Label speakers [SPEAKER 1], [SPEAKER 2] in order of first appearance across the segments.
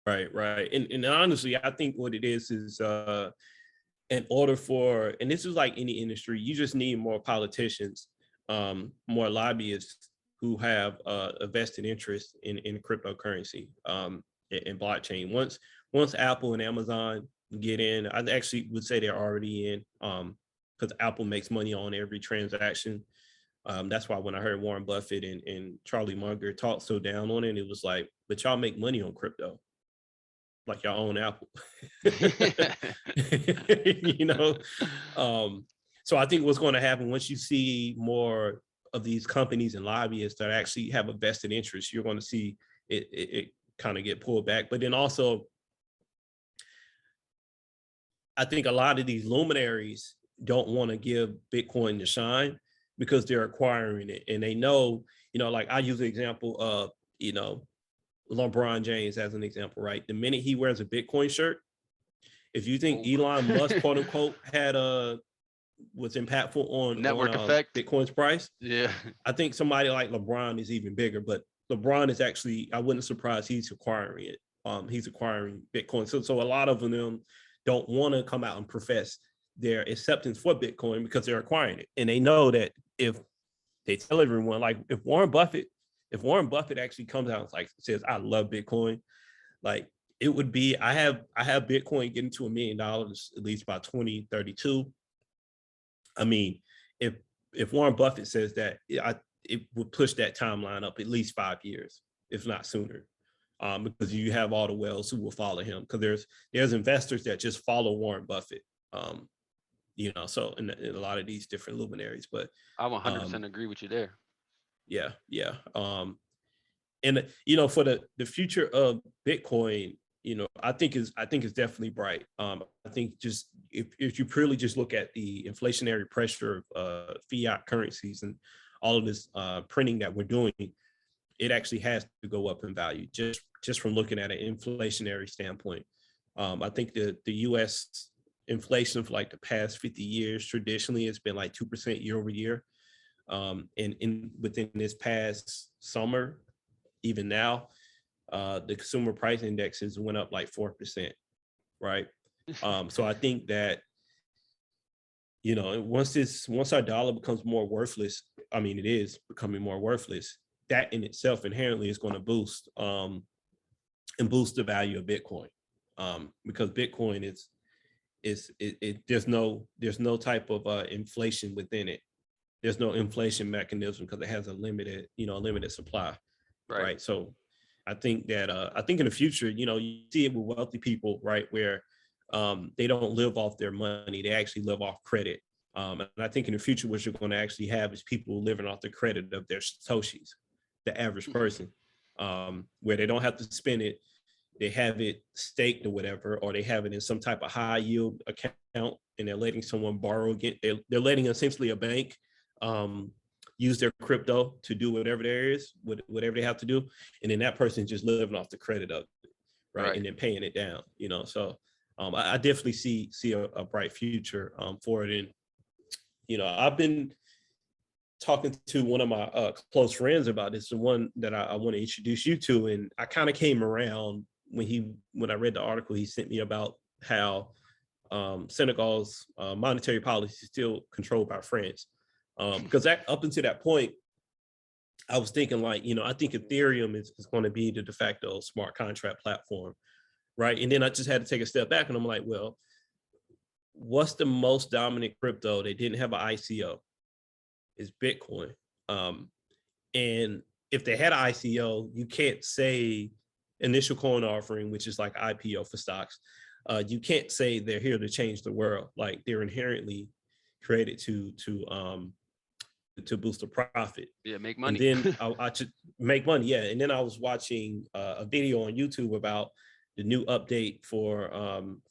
[SPEAKER 1] Right. And honestly, I think what it is in order for, and this is like any industry, you just need more politicians, more lobbyists who have a vested interest in cryptocurrency, in blockchain. Once Apple and Amazon get in, I actually would say they're already in, because Apple makes money on every transaction. That's why when I heard Warren Buffett and Charlie Munger talk so down on it, it was like, but y'all make money on crypto, like y'all own Apple. you know. So I think what's going to happen once you see more of these companies and lobbyists that actually have a vested interest, you're going to see it kind of get pulled back. But then also, I think a lot of these luminaries don't want to give Bitcoin the shine because they're acquiring it, and they know, like I use the example of, LeBron James as an example, right? The minute he wears a Bitcoin shirt, if you think Elon Musk, quote unquote, was impactful on
[SPEAKER 2] network effect,
[SPEAKER 1] Bitcoin's price,
[SPEAKER 2] yeah,
[SPEAKER 1] I think somebody like LeBron is even bigger. But LeBron is actually, I wouldn't surprise he's acquiring it. He's acquiring Bitcoin. So a lot of them don't want to come out and profess their acceptance for Bitcoin because they're acquiring it, and they know that if they tell everyone, like if Warren Buffett actually comes out and like says, I love Bitcoin, like it would be, I have Bitcoin getting to $1 million at least by 2032. I mean, if Warren Buffett says that, it would push that timeline up at least 5 years, if not sooner, because you have all the whales who will follow him. Because there's investors that just follow Warren Buffett, so in a lot of these different luminaries. But
[SPEAKER 2] I 100% agree with you there.
[SPEAKER 1] Yeah. And for the future of Bitcoin, I think is definitely bright. I think just if you purely just look at the inflationary pressure of fiat currencies and all of this printing that we're doing, it actually has to go up in value just from looking at an inflationary standpoint. I think the U.S. inflation for like the past 50 years traditionally has been like 2% year over year. And within this past summer, even now, the consumer price indexes went up like 4%, right? So I think that, once our dollar becomes more worthless, I mean, it is becoming more worthless, that in itself inherently is going to boost the value of Bitcoin, because Bitcoin there's no type of inflation within it. There's no inflation mechanism because it has a limited supply, right? So I think that I think in the future, you see it with wealthy people, right, where they don't live off their money, they actually live off credit. And I think in the future, what you're going to actually have is people living off the credit of their satoshis, the average person, where they don't have to spend it. They have it staked or whatever, or they have it in some type of high yield account, and they're letting someone borrow again. They're letting essentially a bank use their crypto to do whatever there is, whatever they have to do, and then that person just living off the credit of it, right? And then paying it down, So I definitely see a bright future for it. And I've been talking to one of my close friends about this, the one that I want to introduce you to, and I kind of came around when I read the article he sent me about how Senegal's monetary policy is still controlled by France. Because up until that point, I was thinking like, I think Ethereum is going to be the de facto smart contract platform, right? And then I just had to take a step back and I'm like, well, what's the most dominant crypto? They didn't have an ICO. It's Bitcoin. And if they had an ICO, you can't say initial coin offering, which is like IPO for stocks. You can't say they're here to change the world. Like they're inherently created to boost the profit.
[SPEAKER 2] Yeah, make money.
[SPEAKER 1] And then I should make money. Yeah. And then I was watching a video on YouTube about the new update for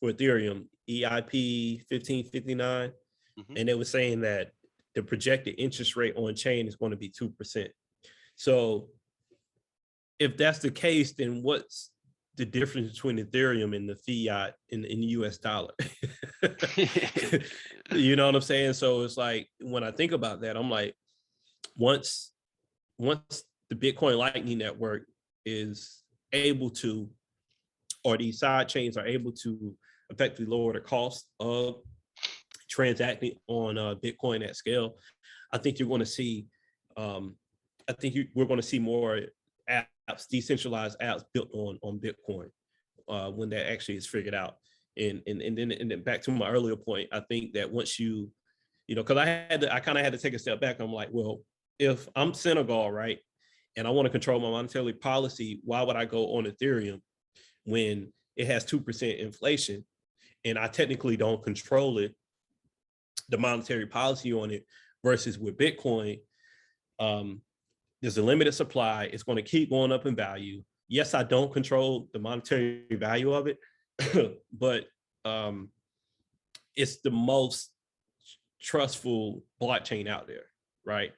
[SPEAKER 1] Ethereum, EIP 1559. And they were saying that the projected interest rate on chain is going to be 2%. So if that's the case, then what's the difference between Ethereum and the fiat in the US dollar? You know what I'm saying? So it's like, when I think about that, I'm like, once the Bitcoin Lightning Network is able to or these side chains are able to effectively lower the cost of transacting on Bitcoin at scale, I think you're going to see, we're going to see more apps, decentralized apps built on Bitcoin when that actually is figured out. And then back to my earlier point, I think that once because I kind of had to take a step back. I'm like, well, if I'm Senegal, right, and I want to control my monetary policy, why would I go on Ethereum when it has 2% inflation and I technically don't control it, the monetary policy on it, versus with Bitcoin, there's a limited supply. It's going to keep going up in value. Yes, I don't control the monetary value of it, but it's the most trustful blockchain out there, right?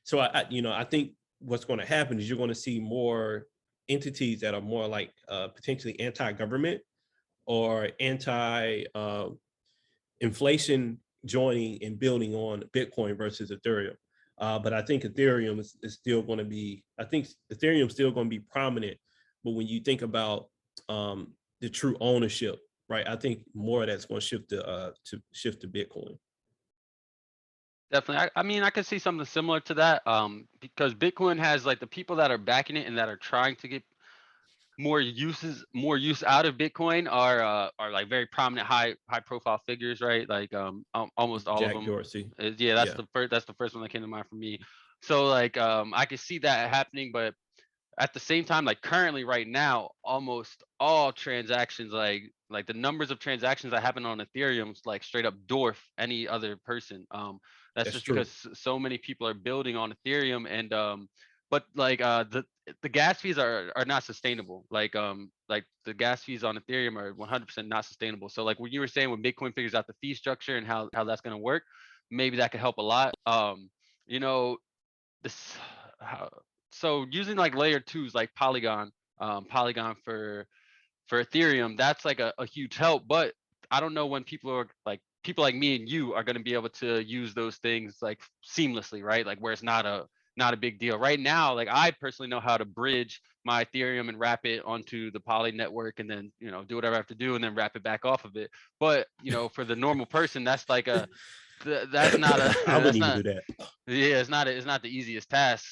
[SPEAKER 1] So I think what's going to happen is you're going to see more entities that are more like potentially anti-government or anti-inflation joining and building on Bitcoin versus Ethereum. But I think Ethereum is still going to be, Ethereum is still going to be prominent. But when you think about the true ownership, right, I think more of that's going to shift to Bitcoin.
[SPEAKER 2] Definitely. I mean, I could see something similar to that, because Bitcoin has like the people that are backing it and that are trying to get more use out of Bitcoin are like very prominent, high profile figures, right? Like almost all of
[SPEAKER 1] Jack
[SPEAKER 2] them.
[SPEAKER 1] Dorsey.
[SPEAKER 2] Yeah, that's the first one that came to mind for me. So like I could see that happening, but at the same time, like currently right now, almost all transactions, like the numbers of transactions that happen on Ethereum like straight up dwarf any other person. That's just
[SPEAKER 1] true.
[SPEAKER 2] because so many people are building on Ethereum, and but like the gas fees are not sustainable. Like the gas fees on Ethereum are 100% not sustainable. So like what you were saying, when Bitcoin figures out the fee structure and how that's going to work, maybe that could help a lot. You know, this how so using like layer twos like Polygon, Polygon for Ethereum, that's like a huge help. But I don't know when people like me and you are going to be able to use those things like seamlessly, right? Like where it's not a big deal. Right now, like I personally know how to bridge my Ethereum and wrap it onto the Poly network, and then do whatever I have to do, and then wrap it back off of it. But for the normal person, that's like that's not a
[SPEAKER 1] I wouldn't
[SPEAKER 2] that's
[SPEAKER 1] even
[SPEAKER 2] not
[SPEAKER 1] do that.
[SPEAKER 2] yeah, it's not the easiest task.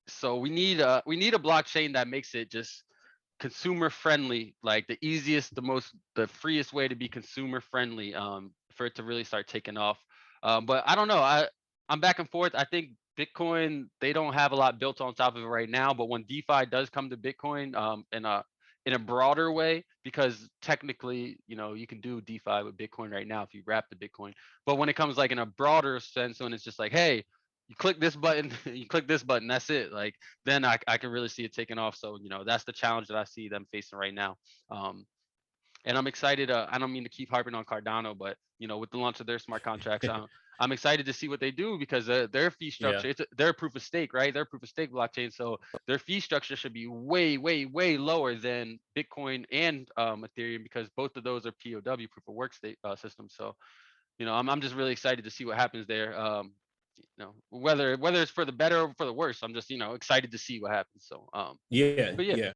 [SPEAKER 2] So we need a blockchain that makes it just consumer friendly, like the easiest, the freest way to be consumer friendly, for it to really start taking off. But I don't know. I'm back and forth. I think Bitcoin, they don't have a lot built on top of it right now, but when DeFi does come to Bitcoin, in a broader way, because technically, you can do DeFi with Bitcoin right now if you wrap the Bitcoin. But when it comes like in a broader sense, when it's just like, hey, you click this button, you click this button, that's it. Like then I can really see it taking off. So that's the challenge that I see them facing right now. And I'm excited. I don't mean to keep harping on Cardano, but with the launch of their smart contracts, I'm excited to see what they do, because their fee structure, they're a proof of stake, right? They're a proof of stake blockchain, so their fee structure should be way, way, way lower than Bitcoin and Ethereum, because both of those are POW, proof of work state systems. So I'm just really excited to see what happens there. Whether it's for the better or for the worse, I'm just excited to see what happens. So
[SPEAKER 1] yeah,
[SPEAKER 2] but yeah.
[SPEAKER 1] yeah.